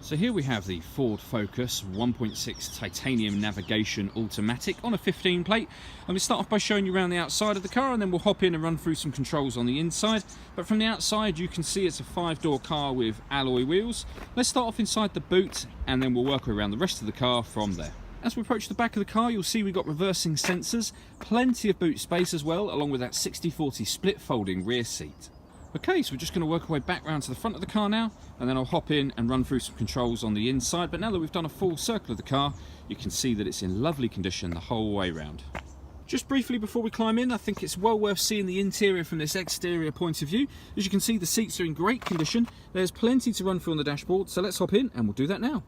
So here we have the Ford Focus 1.6 titanium navigation automatic on a 15 plate. And we start off by showing you around the outside of the car, and then we'll hop in and run through some controls on the inside. But from the outside you can see it's a 5-door car with alloy wheels. Let's start off inside the boot and then we'll work around the rest of the car from there. As we approach the back of the car, you'll see we've got reversing sensors, plenty of boot space as well, along with that 60/40 split folding rear seat. Okay, so we're just going to work our way back round to the front of the car now, and then I'll hop in and run through some controls on the inside. But now that we've done a full circle of the car, you can see that it's in lovely condition the whole way round. Just briefly before we climb in, I think it's well worth seeing the interior from this exterior point of view. As you can see, the seats are in great condition. There's plenty to run through on the dashboard, so let's hop in and we'll do that now.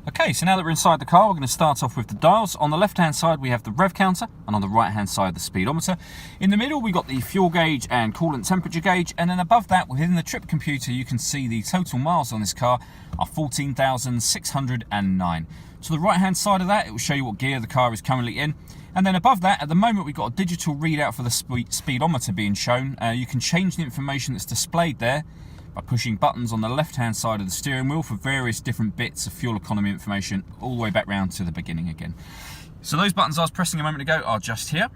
Okay, so now that we're inside the car, we're going to start off with the dials. On the left-hand side, we have the rev counter, and on the right-hand side, the speedometer. In the middle, we've got the fuel gauge and coolant temperature gauge, and then above that, within the trip computer, you can see the total miles on this car are 14,609. To the right-hand side of that, it will show you what gear the car is currently in. And then above that, at the moment, we've got a digital readout for the speedometer being shown. You can change the information that's displayed there by pushing buttons on the left-hand side of the steering wheel for various different bits of fuel economy information, all the way back round to the beginning again. So those buttons I was pressing a moment ago are just here.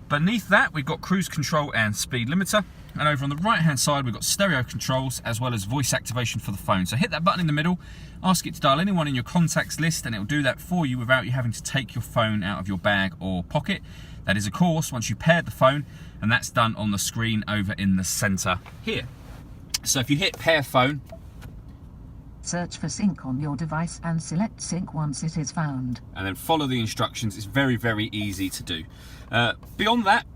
Beneath that, we've got cruise control and speed limiter. And over on the right-hand side, we've got stereo controls as well as voice activation for the phone. So hit that button in the middle, ask it to dial anyone in your contacts list, and it'll do that for you without you having to take your phone out of your bag or pocket. That is, of course, once you paired the phone, and that's done on the screen over in the center here. So if you hit pair phone, search for sync on your device and select sync once it is found. And then follow the instructions. It's very, very easy to do. Beyond that,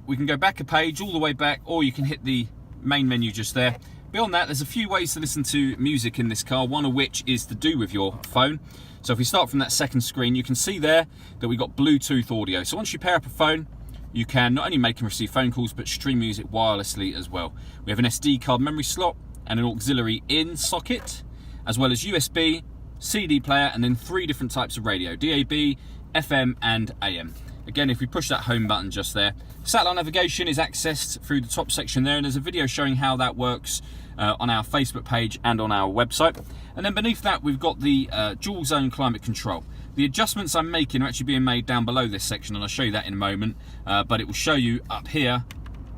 we can go back a page, all the way back, or you can hit the main menu just there. Beyond that, there's a few ways to listen to music in this car, one of which is to do with your phone. So if we start from that second screen, you can see there that we've got Bluetooth audio. So once you pair up a phone, you can not only make and receive phone calls, but stream music wirelessly as well. We have an SD card memory slot and an auxiliary in socket, as well as USB, CD player, and then 3 different types of radio, DAB, FM, and AM. Again, if we push that home button just there, satellite navigation is accessed through the top section there, and there's a video showing how that works on our Facebook page and on our website. And then beneath that, we've got the dual zone climate control. The adjustments I'm making are actually being made down below this section, and I'll show you that in a moment, but it will show you up here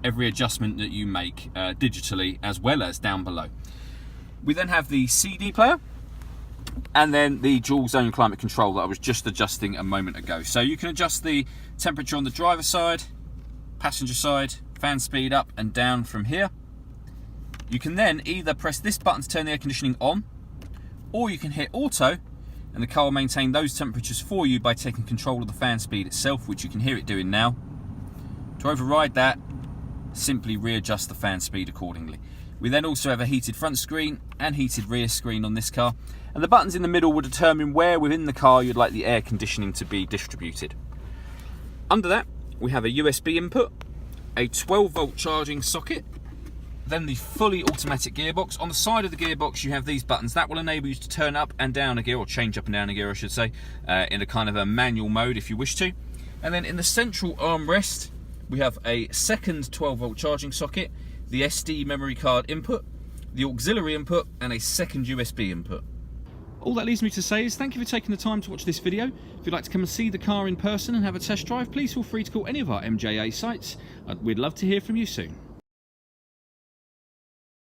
every adjustment that you make digitally, as well as down below. We then have the CD player, and then the dual zone climate control that I was just adjusting a moment ago. So you can adjust the temperature on the driver's side, passenger side, fan speed up and down from here. You can then either press this button to turn the air conditioning on, or you can hit auto, and the car will maintain those temperatures for you by taking control of the fan speed itself, which you can hear it doing now. To override that, simply readjust the fan speed accordingly. We then also have a heated front screen and heated rear screen on this car, and the buttons in the middle will determine where within the car you'd like the air conditioning to be distributed. Under that, we have a USB input, a 12-volt charging socket, then the fully automatic gearbox. On the side of the gearbox, you have these buttons that will enable you to turn up and down a gear, or change up and down a gear, I should say, in a kind of a manual mode if you wish to. And then in the central armrest, we have a second 12-volt charging socket, the SD memory card input, the auxiliary input, and a second USB input. All that leaves me to say is thank you for taking the time to watch this video. If you'd like to come and see the car in person and have a test drive, please feel free to call any of our MJA sites. We'd love to hear from you soon.